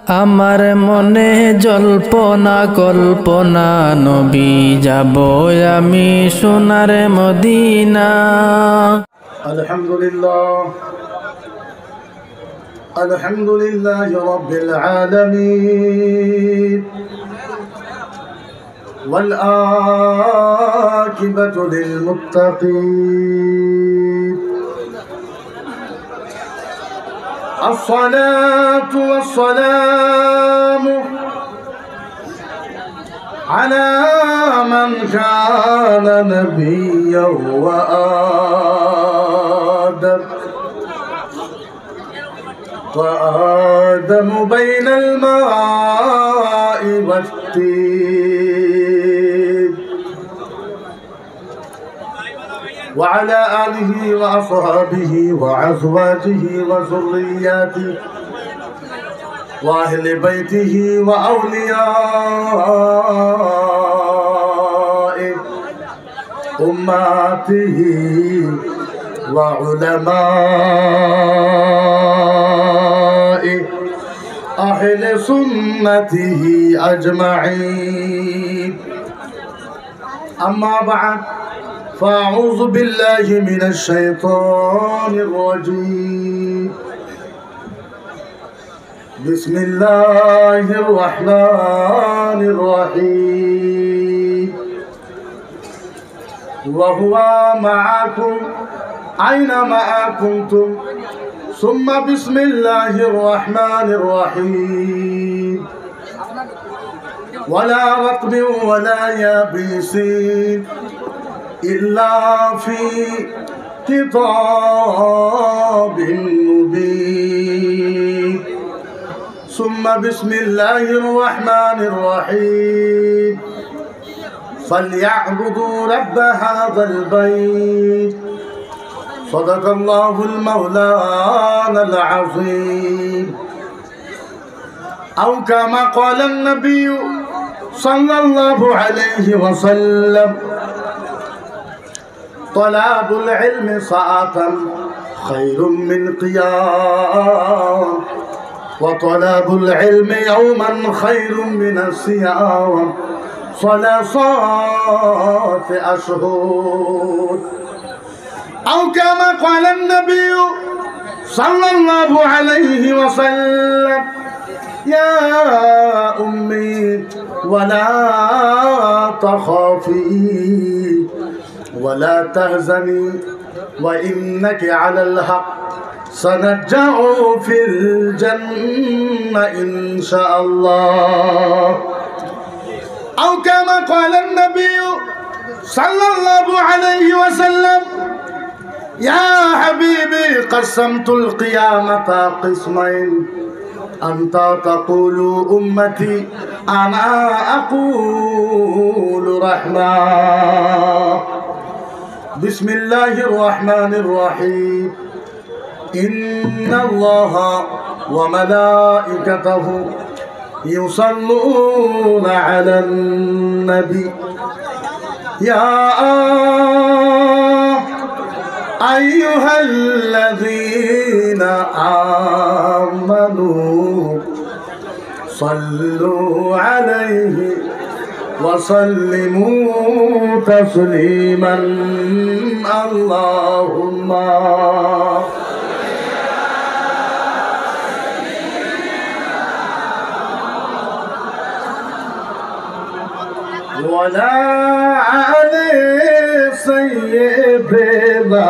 আমার মনে জল্পনা কল্পনা নবী যাব আমি সোনার মদিনা। আলহামদুলিল্লাহ রাব্বিল আলামিন ওয়াল আকিবাতু লিল মুত্তাকিন। الصلاة والسلام على من كان نبيا وآدم بين الماء والطين وعلى آله وأصحابه وأزواجه وذرياته وأهل بيته وأوليائه أمته وعلمائه أهل سنته أجمعين. أما بعد فأعوذ بالله من الشيطان الرجيم. بسم الله الرحمن الرحيم. وهو معكم أينما كنتم ثم بسم الله الرحمن الرحيم. ولا رطب ولا يابس إلا في كتاب مبين. ثم بسم الله الرحمن الرحيم. فليعبدوا رب هذا البيت. صدق الله المولانا العظيم. أو كما قال النبي صلى الله عليه وسلم: طلب العلم ساعة خير من قيام، وطلب العلم يوما خير من الصيام 3 أشهر. أو كما قال النبي صلى الله عليه وسلم: يا أمي ولا تخافي ولا تهزني وإنك على الحق سنرجع في الجنة إن شاء الله. أو كما قال النبي صلى الله عليه وسلم: يا حبيبي قسمت القيامة قسمين، أنت تقول أمتي أنا أقول رحمة. بسم الله الرحمن الرحيم. إن الله وملائكته يصلون على النبي يا أيها الذين آمنوا صلوا عليه وسلموا تسليما. اللهم ولا علي سيدنا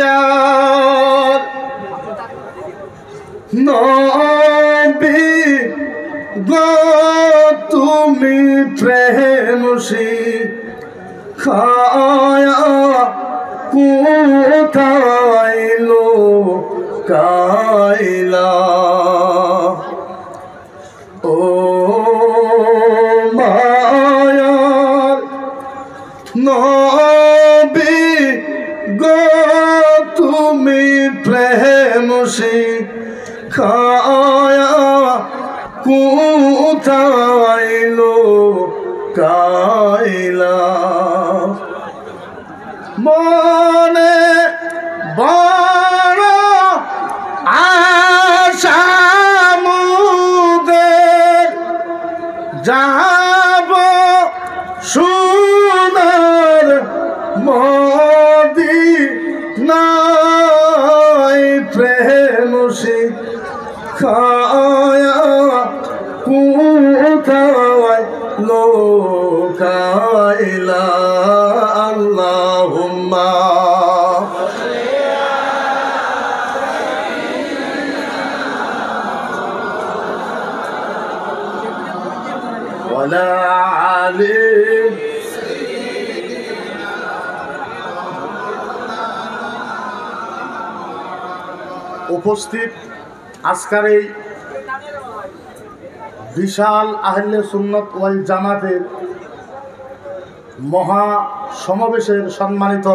দয়াল নবী গো তুমি প্রেম শিখায়া কোথায় লুকাইলা। ও মায়ার নবী গো তুমি প্রেম শিখায়া কোথায় লুকাইলা। মনে বড় আশা মুদের যাব সোনার মদিনায় প্রেম শিখায়া কোথায় লোকাইলা আল্লাহুম্মা ওয়ালা আলি উপস্থিত আজকের এই বিশাল আহলে সুন্নাত ওয়াল জামাতের মহা সমাবেশের সম্মানিত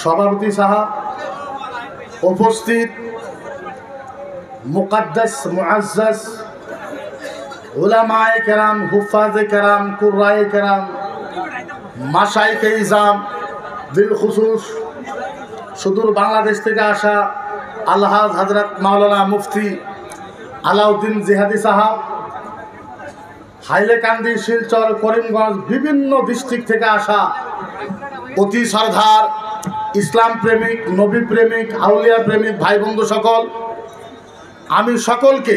সভাপতি সাহেব, উপস্থিত মুকাদ্দাস মুআজ্জাজ উলামায়ে কেরাম, হুফাজে কেরাম, কুররায়ে কেরাম, মাশায়েখে ইজাম, বিল খুসুস সুদূর বাংলাদেশ থেকে আসা আলহাজ হযরত মাওলানা মুফতি আলাউদ্দিন জিহাদি সাহাব, হাইলাকান্দি, শিলচর, করিমগঞ্জ, বিভিন্ন ডিস্ট্রিক্ট থেকে আসা অতি শ্রদ্ধার ইসলাম প্রেমিক, নবী প্রেমিক, আউলিয়া প্রেমিক ভাই বন্ধু সকল, আমি সকলকে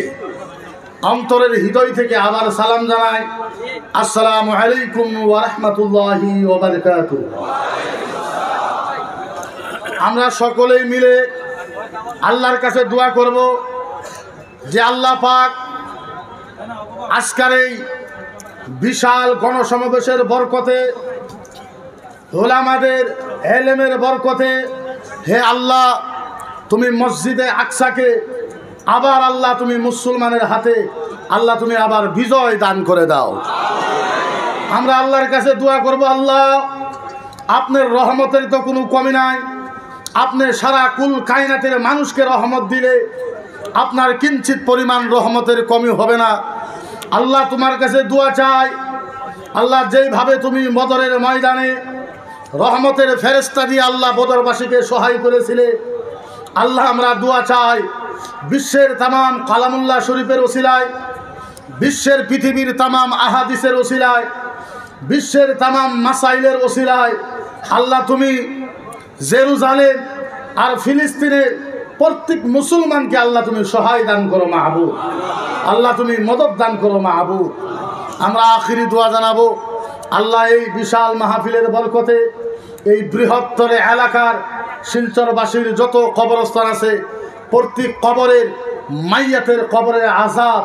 অন্তরের হৃদয় থেকে আবার সালাম জানাই। আসসালামু আলাইকুম ওয়া রাহমাতুল্লাহি ওয়া বারাকাতুহু। আমরা সকলেই মিলে আল্লাহর কাছে দোয়া করব যে আল্লাহ পাক আজকের এই বিশাল গণসমাবেশের বরকতে, উলামাদের ইলমের বরকতে, হে আল্লাহ তুমি মসজিদে আকসাকে আবার আল্লাহ তুমি মুসলমানের হাতে আল্লাহ তুমি আবার বিজয় দান করে দাও। আমরা আল্লাহর কাছে দোয়া করব, আল্লাহ আপনার রহমতের তো কোনো কমি নাই, আপনি সারা কুল কায়নাতের মানুষকে রহমত দিলে আপনার কিঞ্চিত পরিমাণ রহমতের কমি হবে না। আল্লাহ তোমার কাছে দোয়া চাই, আল্লাহ যেইভাবে তুমি বদরের ময়দানে রহমতের ফেরেশতা দিয়ে আল্লাহ বদরবাসীকে সহায় করেছিলে, আল্লাহ আমরা দোয়া চাই বিশ্বের তামাম কালামুল্লাহ শরীফের ওসিলায়, বিশ্বের পৃথিবীর তামাম আহাদিসের ওসিলায়, বিশ্বের তামাম মাসাইলের ওসিলায় আল্লাহ তুমি জেরুজালেম আর ফিলিস্তিনের প্রত্যেক মুসলমানকে আল্লাহ তুমি সহায় দান করো মাহবুব, আল্লাহ তুমি মদত দান করো মাহবুব। আমরা আখিরি দোয়া জানাবো, আল্লাহ এই বিশাল মাহফিলের বরকতে এই বৃহত্তর এলাকার শিলচরবাসীর যত কবরস্থান আছে প্রত্যেক কবরের মাইয়াতের কবরের আযাব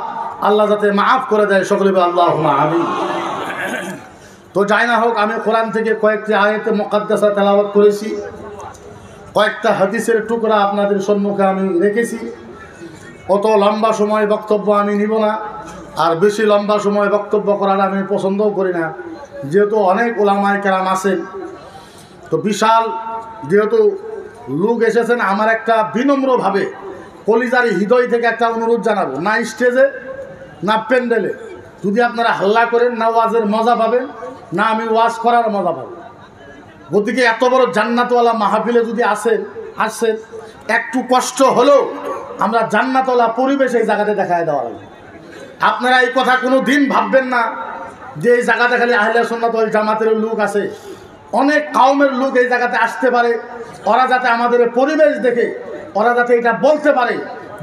আল্লাহ যাতে মাফ করে দেয়, সকলে আল্লাহুম্মা আমিন। তো যাই না হোক, আমি কোরআন থেকে কয়েকটি আয়াতে মুকাদ্দাসা তেলাওয়াত করেছি, কয়েকটা হাদিসের টুকরা আপনাদের সম্মুখে আমি রেখেছি। অত লম্বা সময় বক্তব্য আমি নিব না, আর বেশি লম্বা সময় বক্তব্য করার আমি পছন্দও করি না, যেহেতু অনেক ওলামায়ে কেরাম আছেন। তো বিশাল যেহেতু লোক এসেছেন, আমার একটা বিনম্রভাবে কলিজার হৃদয় থেকে একটা অনুরোধ জানাবো, না স্টেজে না প্যান্ডেলে যদি আপনারা হাল্লা করেন, না ওয়াজের মজা পাবেন, না আমি ওয়াজ করার মজা পাবো। গতিকে এত বড় জান্নাতওয়ালা মাহফিলে যদি আসেন একটু কষ্ট হলেও আমরা জান্নাতওয়ালা পরিবেশ এই জায়গাতে দেখায় দেওয়া লাগবে। আপনারা এই কথা কোনো দিন ভাববেন না যে এই জায়গাতে খালি আহলে সুন্নাত ওয়াল জামাতের লোক আছে, অনেক কাউমের লোক এই জায়গাতে আসতে পারে। ওরা যাতে আমাদের পরিবেশ দেখে ওরা যাতে এটা বলতে পারে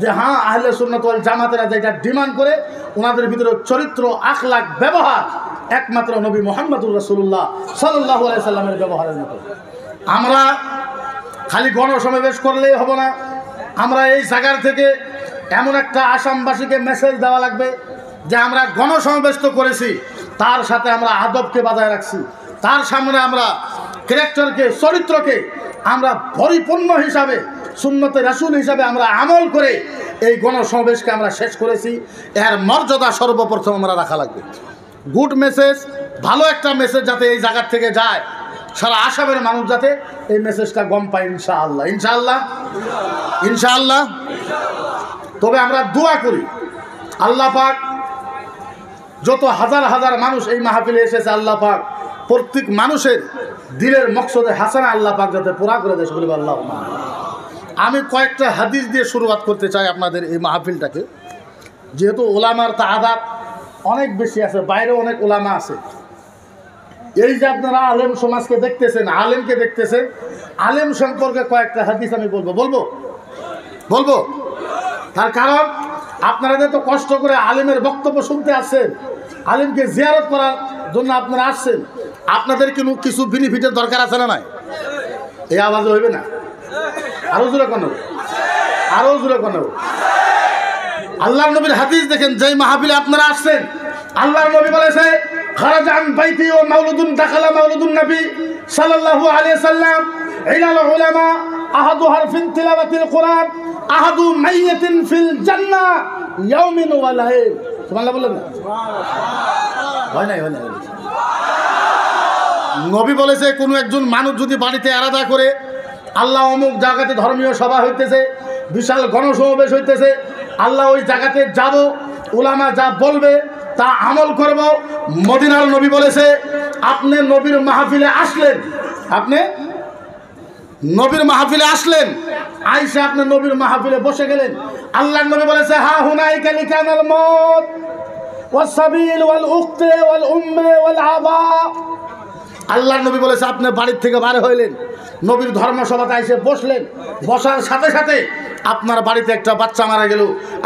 যে হ্যাঁ আহলে সুন্নাত ওয়াল জামাতেরা যেটা ডিমান্ড করে, ওনাদের ভিতরে চরিত্র, আখলাক, ব্যবহার একমাত্র নবী মুহাম্মদুর রাসূলুল্লাহ সাল্লাল্লাহু আলাইহি সাল্লামের ব্যবহারের মতো। আমরা খালি গণসমাবেশ করলেই হবে না, আমরা এই জায়গার থেকে এমন একটা আসামবাসীকে মেসেজ দেওয়া লাগবে যে আমরা গণসমাবেশ তো করেছি, তার সাথে আমরা আদবকে বজায় রাখছি, তার সামনে আমরা ক্যারেক্টারকে, চরিত্রকে আমরা পরিপূর্ণ হিসাবে, সুন্নতে রাসূল হিসাবে আমরা আমল করে এই গণসমাবেশকে আমরা শেষ করেছি। এর মর্যাদা সর্বপ্রথম আমরা রাখা লাগবে। গুড মেসেজ, ভালো একটা মেসেজ যাতে এই জায়গার থেকে যায়, সারা আসামের মানুষ যাতে এই মেসেজটা গম পায় ইনশাআল্লাহ, ইনশাআল্লাহ, ইনশাআল্লাহ। তবে আমরা দোয়া করি আল্লাহ পাক যত হাজার হাজার মানুষ এই মাহফিলে এসেছে, আল্লাহ পাক প্রত্যেক মানুষের দিলের মকসদে হাসানা আল্লাহ পাক যাতে পুরা করে দেয়, বলি আল্লাহ। আমি কয়েকটা হাদিস দিয়ে শুরুয়াত করতে চাই আপনাদের এই মাহফিলটাকে। যেহেতু ওলামার তাআদাদ অনেক বেশি আছে, বাইরে অনেক ওলামা আছে। এই যে আপনারা আলেম সমাজকে দেখতেছেন, আলেমকে দেখতেছেন, আলেম সম্পর্কে কয়েকটা হাদিস আমি বলবো। তার কারণ আপনারা তো কষ্ট করে আলেমের বক্তব্য শুনতে আসছেন, আলেমকে জিয়ারত করার জন্য আপনারা আসছেন, আপনাদের কিন্তু কিছু বেনিফিটের দরকার আছে না নাই? এই আওয়াজ হইবে না? আরো জোরে কেন? আল্লাহর নবীর হাদিস দেখেন, যেই মাহফিলে আপনারা আসছেন, আল্লাহর নবী বলেছে খারাজান বাইতি ও মাউলুদুন দাখালা মাউলুদুন নবী সাল্লাল্লাহু আলাইহি সাল্লাম ইলাল উলামা আহাদু হারফিন তিলাওয়াতিল কোরআন আহাদু মাইয়াতিন ফিল জান্নাহ ইয়াউমিন ওয়া লাইল। সুবহানাল্লাহ বলেন না? হয় নাই। নবী বলেছে কোন একজন মানুষ যদি বাড়িতে আলাদা করে আল্লাহ অমুক জায়গাতে ধর্মীয় সভা হইতেছে, বিশাল গণসমাবেশ হইতেছে, আল্লাহ ওই জায়গাতে যাব, উলামা যা বলবে তা আমল করব। মদিনার নবী বলেছে আপনি নবীর মাহফিলে আসলেন, আইসা আপনি নবীর মাহফিলে বসে গেলেন, আল্লাহর নবী বলেছে হা হুনাইকা লিকানাল মউত ওয়াস সাবিল ওয়াল উখতি ওয়াল উম্মি ওয়াল আবা। আল্লাহর নবী বলেছে আপনি বাড়ির থেকে বার হইলেন, নবীর ধর্মসভাতে এসে বসলেন, বসার সাথে সাথে আপনার বাড়িতে একটা বাচ্চা মারা গেল,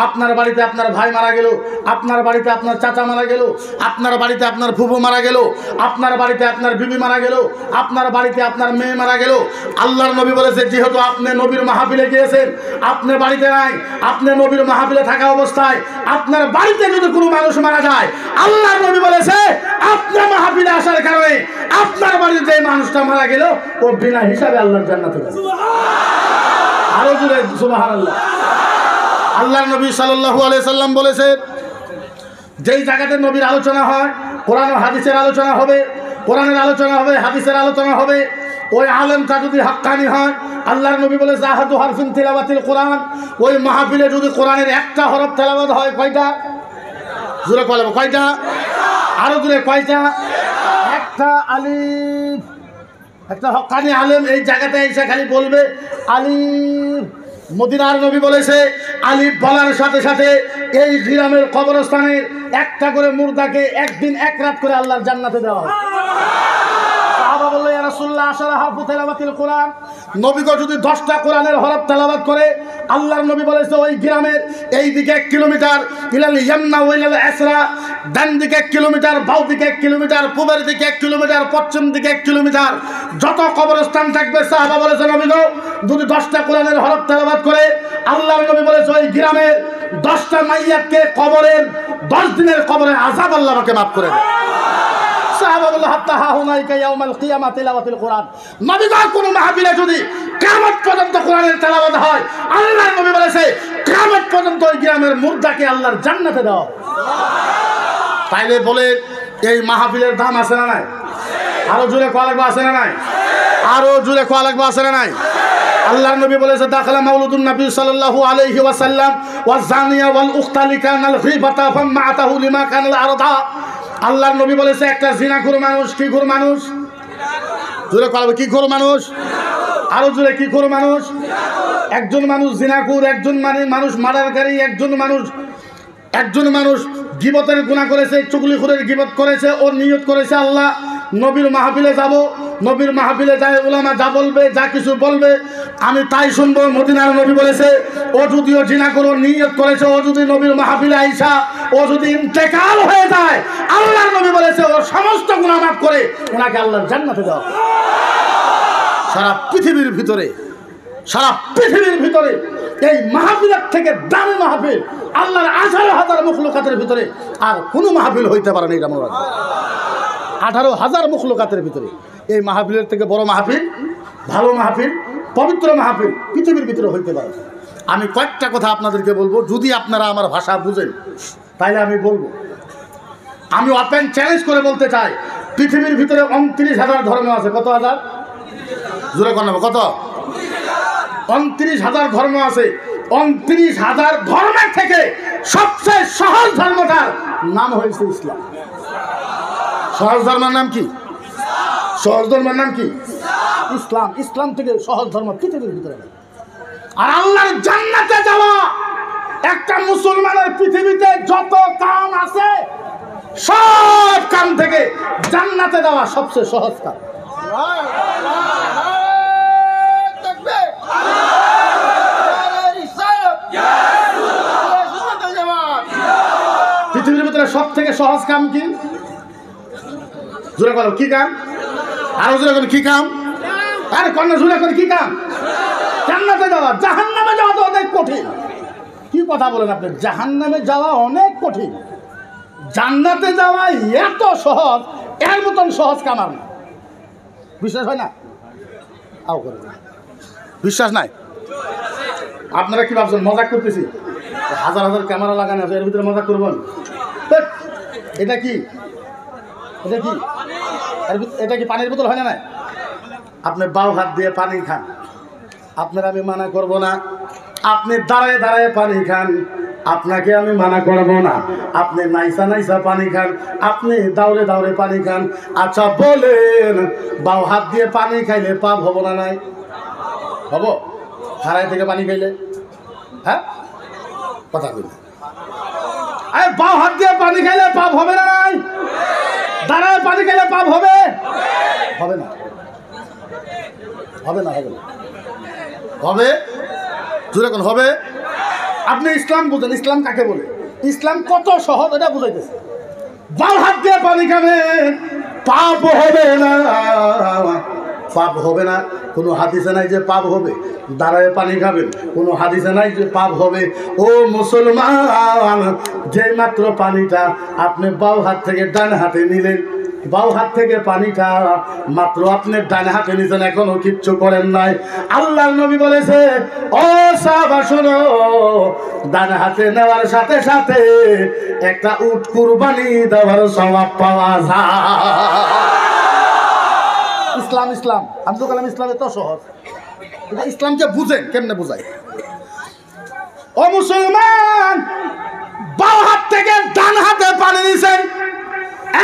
আপনার বাড়িতে আপনার ভাই মারা গেল, আপনার বাড়িতে আপনার চাচা মারা গেল, আপনার বাড়িতে আপনার ফুফু মারা গেল, আপনার বাড়িতে আপনার বিবি মারা গেল, আপনার বাড়িতে আপনার মেয়ে মারা গেল। আল্লাহর নবী বলেছে যেহেতু আপনি নবীর মাহফিলে গিয়েছেন, আপনি বাড়িতে নাই, আপনি নবীর মাহফিলে থাকা অবস্থায় আপনার বাড়িতে যদি কোনো মানুষ মারা যায়, আল্লাহর নবী বলেছে আপনার মাহফিলে আসার কারণে আপনার বাড়িতে যে মানুষটা মারা গেল ও বিনা হিসাবে আল্লাহর জান্নাতে যাবে। আরো জোরে সুবহানাল্লাহ। আল্লাহর নবী সাল্লাল্লাহু আলাইহি সাল্লাম বলেছে যেই জায়গাতে নবীর আলোচনা হয়, কোরআন ও হাদিসের আলোচনা হবে, কোরআনের আলোচনা হবে, হাদিসের আলোচনা হবে, ওই আলেমটা যদি হাক্কানি হয়, আল্লাহর নবী বলে জাহাদু হারফিন তিলাওয়াতিল কোরআন, ওই মাহফিলে যদি কোরআনের একটা হরফ তেলাওয়াত হয়, কয়টা? জোরে বলবো কয়টা? আরো জোরে কয়টা? একটা আলিফ। একটা হক্কানি আলেম এই জায়গাতে এসে খালি বলবে আলিফ। মদিনার নবী বলেছে আলিফ বলার সাথে সাথে এই গ্রামের কবরস্থানের একটা করে মুর্দাকে একদিন এক রাত করে আল্লাহর জান্নাতে দেওয়া হয়। সাহাবা বলল ইয়া রাসূলুল্লাহ আশারা হারফু তিলাওয়াতিল কোরআন, নবী গো যদি 10টা কোরআনের হরফ তেলাওয়াত করে, আল্লাহর নবী বলেছে ওই গ্রামের এই দিকে 1 কিলোমিটার ইলাল ইয়ামনা ওয়া ইলাল আসরা, ডান দিকে 1 কিলোমিটার, বাম দিকে 1 কিলোমিটার, পূবের দিকে 1 কিলোমিটার, পশ্চিম দিকে 1 কিলোমিটার যত কবরস্থান থাকবে, সাহাবা বলেছে নবী গো যদি 10টা কোরআনের হরফ তেলাওয়াত করে, আল্লাহর নবী বলেছে ওই গ্রামের 10টা মাইয়াতকে কবরের 10 দিনের কবরের আযাব আল্লাহ আমাকে মাফ করে দেয়। সাহাবা বলল হাত্তা হা হুনাইকা ইয়াউমাল কিয়ামা তিলাওয়াতিল কোরআন। নবী গো কোন মাহফিলে যদি কিয়ামত পর্যন্ত কোরআনের তেলাওয়াত হয়, আল্লাহর নবী বলেছে কিয়ামত পর্যন্ত ওই গ্রামের মুর্দাকে আল্লাহর জান্নাতে দাও। তাইলে বলে এই মাহফিলের দাম আছে না নাই? আরো জোরে কোয়া লাগবে, আছে না নাই? আরো জোরে কোয়া লাগবে, আছে না নাই? আল্লাহর নবী বলেছে দাখালা মাউলুদুন নবী সাল্লাল্লাহু আলাইহি ওয়াসাল্লাম ওয়াজ জানিয়া ওয়াল উখতালি কানাল গীবাতা ফামাতাহু লিমা কানাল আরদা। আল্লাহর নবী বলেছে একটা জিনাখোর মানুষ, কি খোর মানুষ? জোরে বলবে কি খোর মানুষ? আরো জোরে কি খোর মানুষ? একজন মানুষ জিনাখোর, একজন মানুষ মার্ডারকারী, একজন মানুষ গীবতের গুনাহ করেছে, চুগলিখোরের গীবত করেছে, ও নিয়ত করেছে আল্লাহ নবীর মাহফিলে যাব, নবীর মাহফিলে যায় উলামা যা বলবে, যা কিছু বলবে আমি তাই শুনবো। মদিনার নবী বলেছে ও যদিও জিনাখোর নিয়ত করেছে, ও যদি নবীর মাহফিলে আইসা ও যদি ইন্তেকাল হয়ে যায়, আল্লাহর নবী বলেছে ওর সমস্ত গুনাহ মাফ করে ওনাকে আল্লাহর জান্নাতে দাও। সারা পৃথিবীর ভিতরে এই মাহফিলের থেকে দামি মাহফিল আল্লাহর 18,000 মখলুকাতের ভিতরে আর কোনো মাহফিল হইতে পারে না। এটা মনে রাখবেন, 18,000 মখলুকাতের ভিতরে এই মাহফিলের থেকে বড় মাহফিল, ভালো মাহফিল, পবিত্র মাহফিল পৃথিবীর ভিতরে হইতে পারে। আমি কয়েকটা কথা আপনাদেরকে বলবো, যদি আপনারা আমার ভাষা বুঝেন তাইলে আমি বলবো। আমি ওপেন চ্যালেঞ্জ করে বলতে চাই, পৃথিবীর ভিতরে 29,000 ধর্ম আছে। কত হাজার? জোরে কোন কত? 29,000 ধর্ম আছে। 29,000 ধর্মের থেকে সবচেয়ে সহজ ধর্মটার নাম হয়েছে ইসলাম। সহজ ধর্মের নাম কি? সহজ ধর্মের নাম কি? ইসলাম। ইসলাম থেকে সহজ ধর্ম পৃথিবীর ভিতরে নেই। আর আল্লাহর জান্নাতে যাওয়া একটা মুসলমানের পৃথিবীতে যত কাম আছে সব কাম থেকে জান্নাতে যাওয়া সবচেয়ে সহজ কাম। পৃথিবীর ভিতরে সব থেকে সহজ কাম কি? জোরে বলো কি কাম? আরো জোরে করে কি কাম? আরে কন্যা জোরে করে কি কাম? জান্নাতে যাওয়া। জাহান্নামে যাওয়া তো অনেক কঠিন। কি কথা বলেন আপনি? জাহান্নামে যাওয়া অনেক কঠিন, জান্নাতে যাওয়া এত সহজ, এর মতন সহজ কাম আর না। বিশ্বাস হয় না? আও করে বিশ্বাস নাই? আপনারা কি ভাবছেন মজাক করতেছি? হাজার হাজার ক্যামেরা লাগানো আছে, এর ভিতরে মজাক করবেন? এটা কি? এটা কি? এটা কি পানির বোতল হয় না? আপনি বাউ হাত দিয়ে পানি খান, আপনার আমি মানা করব না। আপনি দাঁড়ায় দাঁড়ায় পানি খান, আপনাকে আমি মানা করব না। আপনি নাইসা নাইসা পানি খান, আপনি দাউড়ে দাউড়ে পানি খান। আচ্ছা বলেন, বাউ হাত দিয়ে পানি খাইলে পাপ হব না? নাই হব? খাড়াই থেকে পানি খাইলে? হ্যাঁ কথা বলি। আরে বাউ হাত দিয়ে পানি খাইলে পাপ হবে না? নাই দাঁড়ায় পানি খাইলে পাপ হবে? হবে না, হবে না, হবে না, হবে? জোরে কোন হবে? আপনি ইসলাম বুঝেন, ইসলাম কাকে বলে? ইসলাম কত সহজ এটা বুঝাইতেছে। বাম হাত দিয়ে পানি খাবেন, পাপ হবে না, পাপ হবে না। কোনো হাদিসে নাই যে পাপ হবে। দাঁড়ায় পানি খাবেন, কোনো হাদিসে নাই যে পাপ হবে। ও মুসলমান, যে মাত্র পানিটা আপনি বাম হাত থেকে ডান হাতে নিলেন, বাউ হাত থেকে পানিটা মাত্র আপনি ডান হাতে নিছেন, এখনো কিচ্ছু করেন নাই। আল্লাহর নবী বলেছে, ও সাহাবা শোনো, ডান হাতে নেওয়ার সাথে সাথে একটা উট কুরবানি দেওয়ার সওয়াব পাওয়া যায়। ইসলাম, ইসলাম আব্দুল কালাম ইসলাম এত সহজ। ইসলামকে বুঝেন, কেমনে বুঝাই? ও মুসলমান, বাউ হাত থেকে ডান হাতে পানি নিছেন,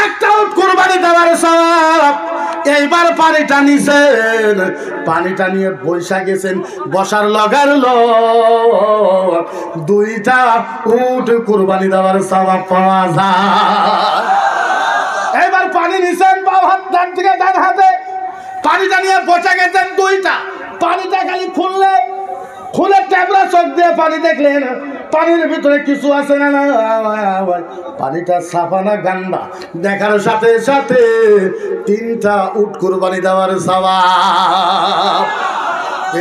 একটা উট কুরবানি দেওয়ার সওয়াব। এইবার পানিটা নিছেন, পানিটা নিয়ে বৈশা গেছেন, বসার লগার লোক দুইটা উট কুরবানি দেওয়ার সওয়াব পাওয়া যায়। এইবার পানি নিছেন বাম হাত ডান থেকে ডান হাতে, পানিটা নিয়ে বসা গেছেন দুইটা। পানিটা খালি খুলে ট্যাবলা চোখ দিয়ে পানি দেখলেন, পানির ভিতরে কিছু আছে না? পানিটা সাফা না গান্ডা? দেখার সাথে সাথে তিনটা উট কুরবানি দেওয়ার সওয়াব।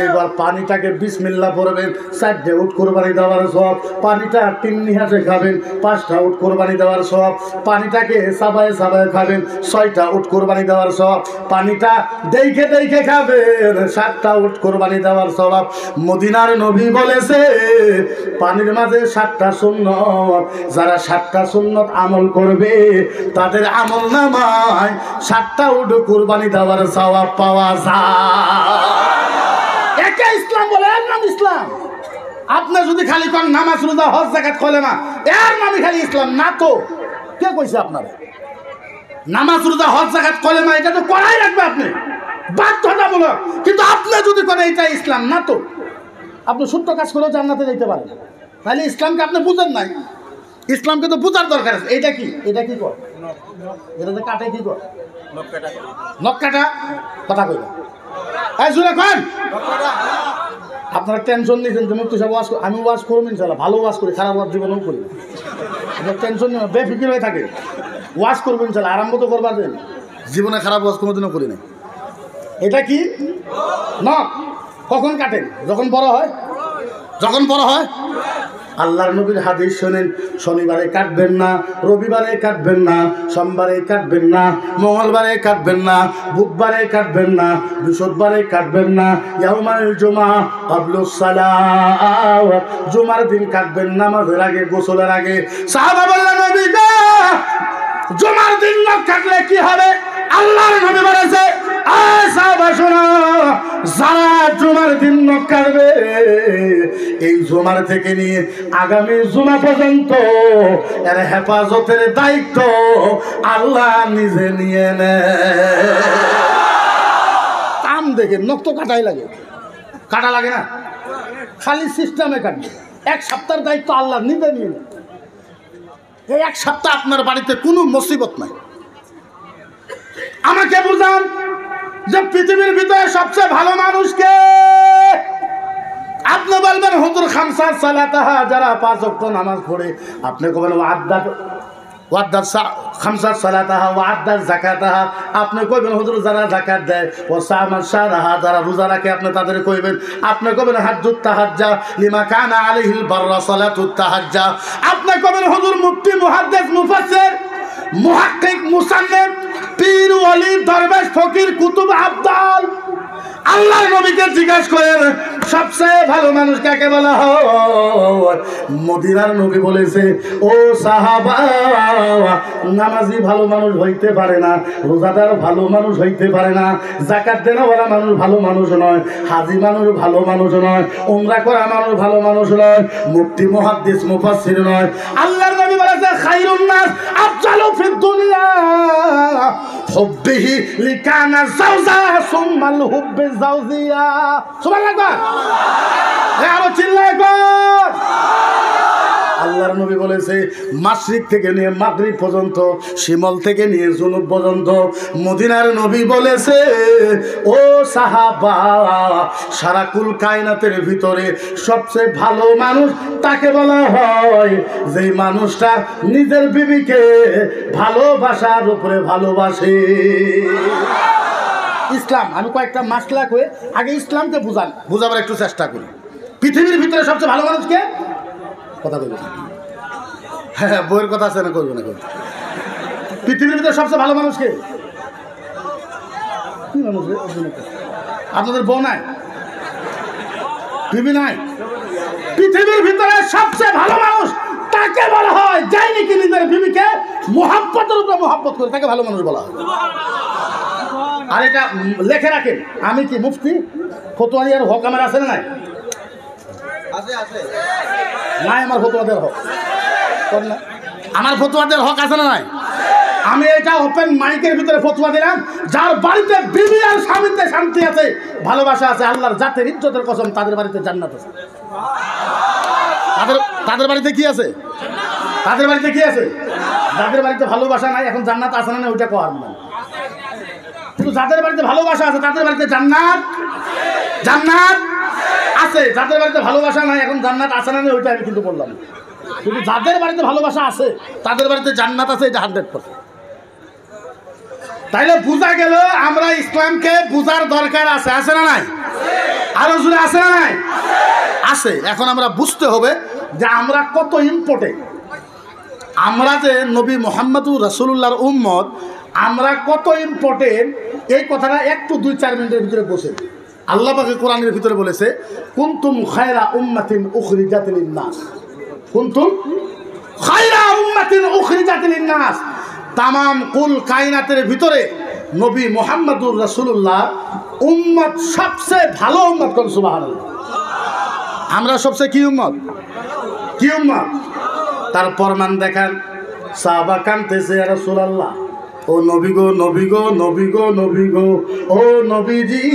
এবার পানিটাকে বিসমিল্লাহ পড়বেন, 4টে উট কুরবানি দেওয়ার সওয়াব। পানিটা 3 নিহাতে খাবেন, 5টা উট কুরবানি দেওয়ার সওয়াব। পানিটাকে সাবায়ে সাবায়ে খাবেন, 6টা উট কুরবানি দেওয়ার সওয়াব। পানিটা দেখে দেখে খাবেন, 7টা উট কুরবানি দেওয়ার সওয়াব। মদিনার নবী বলেছে, পানির মাঝে 7টা সুন্নত, যারা 7টা সুন্নত আমল করবে তাদের আমল নামায় 7টা উট কুরবানি দেওয়ার সওয়াব পাওয়া যায়। একে ইসলাম বলে, এর নাম ইসলাম। আপনি যদি খালি কোন নামাজ রোজা হজ যাকাত কলেমা, এর নামই খালি ইসলাম না। তো কে কইছে আপনারে নামাজ রোজা হজ যাকাত কলেমা এটা তো করাই রাখবে আপনি, বাধ্যতামূলক। কিন্তু আপনি যদি করেন এটা ইসলাম না, তো আপনি সত্য কাজ করেও জান্নাতে যেতে পারেন। তাহলে ইসলামকে আপনি বুঝেন নাই। ইসলামকে তো বুঝার দরকার আছে। এটা কি? এটা কি কর? এটাতে কাটে কি কর? নখ কাটা। কথা কইবা আপনারা টেনশন নিয়েছেন যে মুক্তি সাহেব ওয়াজ, আমি ওয়াজ করবো ইনশাল্লাহ, ভালো ওয়াজ করি, খারাপ ওয়াজ জীবনেও করি। আপনার টেনশন নিয়ে বেফিকির হয়ে থাকে, ওয়াজ করবো ইনশাল্লাহ, আরম্ভ তো করবার দেন। জীবনে খারাপ ওয়াজ কোনোদিনও করি না। এটা কি? নখ। কখন কাটেন? যখন বড় হয়। যখন বড় হয়। আল্লাহর নবীর হাদিস শোনেন, শনিবারে কাটবেন না, রবিবারে কাটবেন না, সোমবারে কাটবেন না, মঙ্গলবারে কাটবেন না, বুধবারে কাটবেন না, বৃহস্পতিবারে কাটবেন না, ইয়াউমাল জুমা ক্বাবলুস সালাত, জুমার দিন কাটবেন নামাজের আগে, গোসলের আগে। সাহাবা বললেন, নবী গো, জুমার দিন না কাটলে কি হবে? আল্লাহর নবী বলেছে, সাহাবা শোনো, যারা জুমার দিন নখ কাটবে, এই জুমার থেকে নিয়ে আগামী জুমা পর্যন্ত এর হেফাজতের দায়িত্ব আল্লাহ নিজে নিয়ে নেয়। কাম দেখে নখ তো কাটাই লাগে, কাটা লাগে না, খালি সিস্টেমে কাটবে। এক সপ্তাহের দায়িত্ব আল্লাহ নিজে নিয়ে নেন। এই এক সপ্তাহ আপনার বাড়িতে কোনো মুসিবত নাই। আমাকে বুঝান যে পৃথিবীর ভিতরে সবচেয়ে ভালো মানুষকে। আপনি বলবেন হুজুর খামসা সালাতাহা, যারা 5 ওয়াক্ত নামাজ পড়ে। আপনি কবেন খামসার সালাতাহা ওয়া আদ্দার যাকাতাহা। আপনি কইবেন হুজুর যারা যাকাত দেয়। ও সামান শাহরাহা, যারা রোজা রাখে আপনি তাদের কইবেন। আপনি কইবেন হাজ্জুত তাহাজ্জা লিমা কানা আলাইহিল বাররা সালাতুত তাহাজ্জা। আপনি কইবেন হুজুর মুফতি মুহাদ্দিস মুফাসসির মুহাক্কিক মুসান্নিফ পীর ওলি দরবেশ ফকির কুতুব আবদাল। আল্লাহর নবীকে জিজ্ঞাসা করেন সবচেয়ে ভালো মানুষ কাকে বলা হয়? মদিনার নবী বলেছে, ও সাহাবা, নামাজি ভালো মানুষ হইতে পারে না, রোজাদার ভালো মানুষ হইতে পারে না, যাকাত দেওয়ালা মানুষ ভালো মানুষ নয়, হাজি মানুষ ভালো মানুষ নয়, উমরা করা মানুষ ভালো মানুষ নয়, মুফতি মুহাদ্দিস মুফাসসির নয়। আল্লাহর নবী বলেছে খায়রুন নাস আফজালু ফিদ দুনিয়া হুব্বিহি লিকানা যাওজা সুম্মাল হুব্বি যাওজিয়া। সুবহানাল্লাহ। আরো চিল্লায় কর। আল্লাহর নবী বলেছে মাশরিক থেকে নিয়ে মাগরিব পর্যন্ত, শিমল থেকে নিয়ে জুনুব পর্যন্ত। মদিনার নবী বলেছে, ও সাহাবা, সারা কুল কায়নাতের ভিতরে সবচেয়ে ভালো মানুষ তাকে বলা হয় যেই মানুষটা নিজের বিবিকে ভালোবাসার উপরে ভালোবাসে। ইসলাম, আমি কয়েকটা মাসলা কয়ে আগে ইসলামকে বুঝাবার একটু চেষ্টা করি। পৃথিবীর ভিতরে সবচেয়ে ভালো মানুষকে কথা বলবো। হ্যাঁ, বইয়ের কথা আছে না, করবো না। পৃথিবীর ভিতরে সবচেয়ে ভালো মানুষকে কি মানুষ? আপনাদের বউ নাই, বিবি নাই? পৃথিবীর ভিতরে সবচেয়ে ভালো মানুষ তাকে বলা হয় যাই নাকি নিজের বিবিকে মোহাব্বতের উপরে মোহাব্বত করে, তাকে ভালো মানুষ বলা হয়। আর এটা লেখে রাখেন, আমি কি মুফতি ফতোয়া দেওয়ার হক আমার আছে না নাই? নাই, আমার ফতোয়া দেওয়ার হক না। আমার ফতোয়া দেওয়ার হক আছে না নাই? আমি এটা ওপেন মাইকের ভিতরে ফতোয়া দিলাম, যার বাড়িতে বিবি আর স্বামীতে শান্তি আছে, ভালোবাসা আছে, আল্লাহর জাতের ইজ্জতের কসম, তাদের বাড়িতে জান্নাত আছে। তাদের বাড়িতে কি আছে? তাদের বাড়িতে কি আছে? যাদের বাড়িতে ভালোবাসা নাই, এখন জান্নাত আছে না ওইটা কর না। কিন্তু যাদের বাড়িতে ভালোবাসা আছে তাদের বাড়িতে জান্নাত আছে। যাদের বাড়িতে ভালোবাসা নাই, এখন জান্নাত আছে না ওইটা আমি কিন্তু বললাম। কিন্তু যাদের বাড়িতে ভালোবাসা আছে তাদের বাড়িতে জান্নাত আছে, এটা 100%। তাইলে বোঝা গেল আমরা ইসলামকে বুঝার দরকার আছে, আছে না নাই? আরো জোরে আছে না নাই? আছে। এখন আমরা বুঝতে হবে যে আমরা কত ইম্পর্টেন্ট। আমরা যে নবী মুহাম্মদুর রাসূলুল্লাহর উম্মত, আমরা কত ইম্পর্টেন্ট, এই কথাটা একটু 2-4 মিনিটের ভিতরে বসে। আল্লাহ পাক কোরআনের ভিতরে বলেছে, কুনতুম খায়রা উম্মাতিন উখরিজাত লিন-নাস। কুনতুম খায়রা উম্মাতিন উখরিজাত লিন-নাস। তামাম কুল কায়নাতের ভিতরে নবী মুহাম্মদুর রাসূলুল্লাহ উম্মত সবচেয়ে ভালো উম্মত। কোন সুবহানাল্লাহ। আমরা সবচেয়ে কি উম্মত? কি উম্মত? তার প্রমাণ দেখান। সাহাবা কাঁদতেছে, ইয়া রাসূলুল্লাহ, ও নবী গো, নবী গো, নবী গো, নবী গো, ও নবীজি,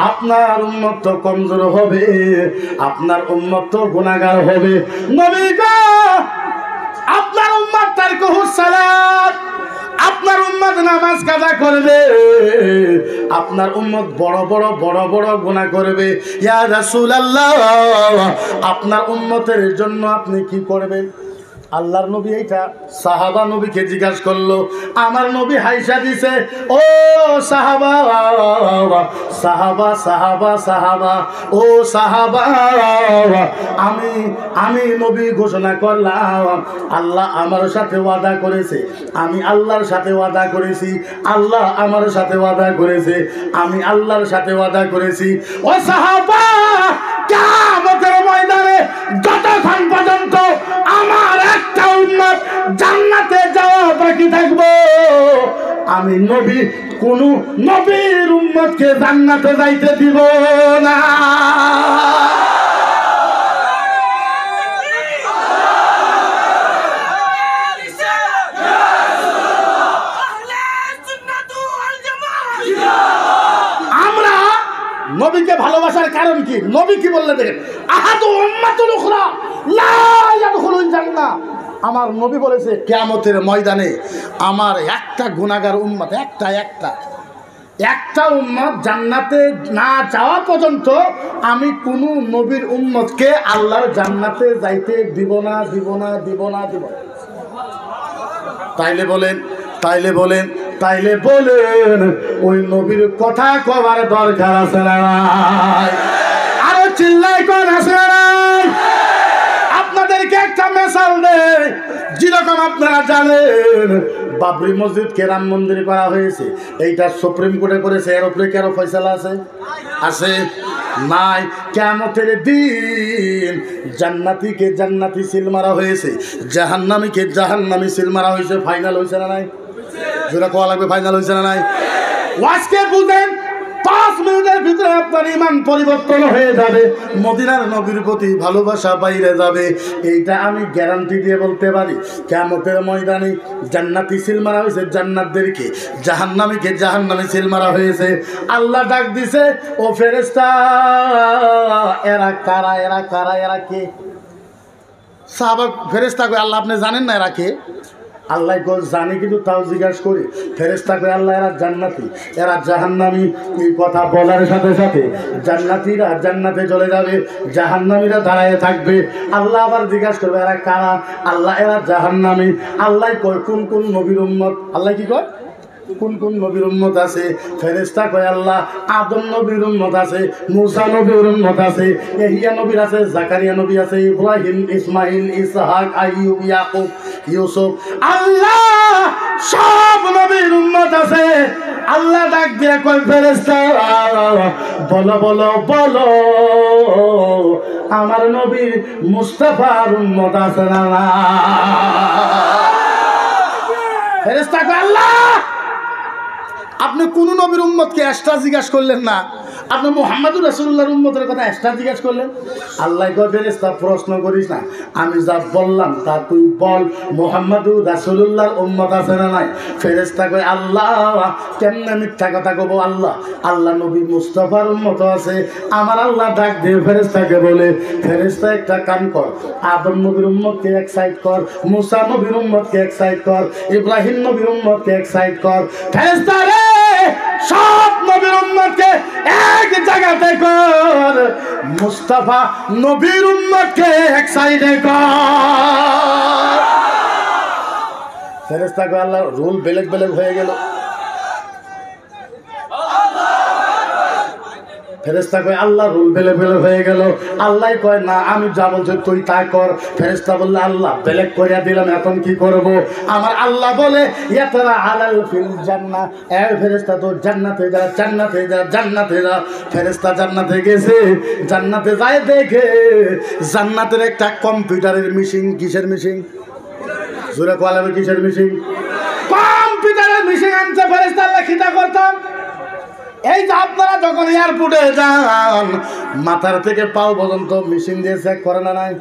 আপনার উম্মত তো কমজোর হবে, আপনার উম্মত তো গুনাহগার হবে। নবী গো, আপনার উম্মত তারকুহুস সালাত, আপনার উম্মত নামাজ কাজা করবে, আপনার উম্মত বড় বড় গুনাহ করবে। ইয়া রাসূলুল্লাহ, আপনার উম্মতের জন্য আপনি কি করবেন? আল্লাহর নবী এইটা সাহাবা নবীকে জিজ্ঞাসা করলো। আমার নবী হাইসা দিছে, ও সাহাবা, সাহাবা, সাহাবা, সাহাবা, ও সাহাবা, আমি নবী ঘোষণা করলাম, আল্লাহ আমার সাথে ওয়াদা করেছে, আমি আল্লাহর সাথে ওয়াদা করেছি, আল্লাহ আমার সাথে ওয়াদা করেছে, আমি আল্লাহর সাথে ওয়াদা করেছি। ও সাহাবা, কিয়ামতের ময়দানে যতক্ষণ পর্যন্ত আমার একটা উম্মত জান্নাতে যাওয়া বাকি থাকবো, আমি নবী কোন নবীর উম্মতকে জান্নাতে যাইতে দিব না। নবীকে ভালোবাসার কারণ কি? নবী কি বললে দেখেন, আহাদু উম্মাতুল উখরা লা ইয়াদখুলুল জান্নাহ। আমার নবী বলেছে কিয়ামতের ময়দানে আমার একটা গুনাহগার উম্মত, একটা উম্মত জান্নাতে না যাওয়া পর্যন্ত আমি কোনো নবীর উম্মতকে আল্লাহর জান্নাতে যাইতে দিব না। তাইলে বলেন ওই নবীর কথা কবার দরকার আছে না? আরো চিল্লাই কোন আছে না? আপনাদেরকে একটা মেসাল দেই, যেরকম আপনারা জানেন বাবরি মসজিদকে রাম মন্দির করা হয়েছে, এইটা সুপ্রিম কোর্টে করেছে। এর উপরে কারো ফয়সালা আছে নাই? কিয়ামতের দিন জান্নাতীকে জান্নাতি সিল মারা হয়েছে, জাহান্নামীকে জাহান্নামী সিল মারা হয়েছে। ফাইনাল হয়েছে না নাই? যেটা কোয়া লাগবে, ফাইনাল হয়েছে না নাই? আজকে বুঝেন 5 মিনিটের ভিতরে আপনার ইমান পরিবর্তন হয়ে যাবে, মদিনার নবীর প্রতি ভালোবাসা বাইরে যাবে। এইটা আমি গ্যারান্টি দিয়ে বলতে পারি। কিয়ামতের ময়দানে জান্নাতি সিল মারা হয়েছে জান্নাতদেরকে, জাহান্নামীকে জাহান্নামী সিল মারা হয়েছে। আল্লাহ ডাক দিছে, ও ফেরেশতা এরা কারা? এরা কে? সাহাবা ফেরেশতা কয়, আল্লাহ আপনি জানেন না এরা কে? আল্লাহ জানি, কিন্তু তাও জিজ্ঞাসা করি। ফেরেশতা কয়, আল্লাহ এরা জান্নাতি, এরা জাহান্নামী। এই কথা বলার সাথে সাথে জান্নাতীরা জান্নাতে চলে যাবে, জাহান্নামীরা দাঁড়ায় থাকবে। আল্লাহ আবার জিজ্ঞাসা করবে, এরা কারা? আল্লাহ এরা জাহান্নামী। আল্লাহ কয়, কোন কোন নবীর উম্মত? আল্লাহ কি কয়? কোন কোন নবীর উম্মত আছে? ফেরেশতা কয়, আল্লাহ আদম নবীর উম্মত আছে, মূসা নবীর উম্মত আছে, ইহইয়া নবীর আছে, জাকারিয়া নবী আছে, ইব্রাহিম, ইসমাইল, ইসহাক, আইয়ুব, ইয়াকুব, ইউসুফ। আল্লাহ সব নবীর উম্মত আছে। আল্লাহ ডাক দিয়ে কয়, ফেরেশতা বলো আমার নবীর মুস্তাফার উম্মত আছে না? ফেরেশতা কয়, আল্লাহ আপনি কোন নবীর উম্মতকে এক্সট্রা জিজ্ঞাসা করলেন না, আপনি মুহাম্মদুর রাসূলুল্লাহর উম্মতের কথা এক্সট্রা জিজ্ঞাসা করলেন। আল্লাহ কয়, ফেরেশতা প্রশ্ন করিস না, আমি যা বললাম তা তুই বল, মুহাম্মদুর রাসূলুল্লাহর উম্মত আছে না নাই? ফেরেশতা কয়, আল্লাহ কেমনে মিথ্যা কথা কব? আল্লাহ নবী মুস্তাফার উম্মত আছে। আমার আল্লাহ ডাক দিয়ে ফেরেশতাকে বলে, ফেরেশতা একটা কাম কর, আদম নবীর উম্মতকে এক সাইড কর, মুসা নবীর উম্মতকে এক সাইড কর, ইব্রাহিম নবীর উম্মতকে এক সাইড কর। ফেরেশতা রে সব নবীর উম্মতকে এক জায়গাতে কর, মুস্তাফা নবীর উম্মতকে এক সাইডে কর। ফেরেশতা কয়, আল্লাহ রুল বেলেগ হয়ে গেল। ফেরেশতা কয়, আল্লাহ রুল বেলেগ হয়ে গেল। আল্লাহ কয়, না আমি যা বলছি তুই তা কর। ফেরেশতা বললে, আল্লাহ বেলেগ করিয়া দিলাম, এখন কি করব? আমার আল্লাহ বলে, ইয়াতারা আলাল ফিল জান্নাহ, এ ফেরেশতা তো জান্নাতে যা। ফেরেশতা জান্নাতে গেছে, জান্নাতে যায় দেখে জান্নাতের একটা কম্পিউটারের মেশিন। কিসের মেশিন? জোরে কোয়ালাবে, কিসের মেশিন? কম্পিউটারের মেশিন আনছে। ফেরেশতা আল্লাহ খিতা করতাম, এই যে আপনারা যখন এয়ারপোর্টে যান মাথার থেকে পাও পর্যন্ত মেশিন দিয়ে চেক করে না নাই?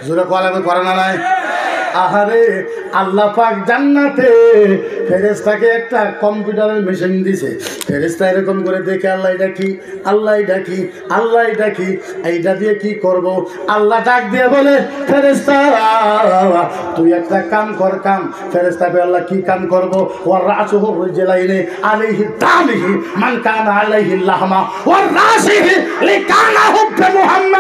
জোরে কোয়ালাবে, করে না নাই? আহারে আল্লাহ পাক জান্নাতে ফেরেশতাকে একটা কম্পিউটারের মেশিন দিছে। ফেরেশতা এরকম করে দেখে, আল্লাহ এটা কি এইটা দিয়ে কি করব? আল্লাহ ডাক দিয়ে বলে, ফেরেশতা তুই একটা কাম কর। ফেরেশতা কয়, আল্লাহ কি কাম করব? ওয়ার রাসুহু রিজলাইনি আলাইহি দামিহি মান কানা আলাইহি লাহমা ওয়ার রাসিহি লিকানা হুব্বে মুহাম্মদ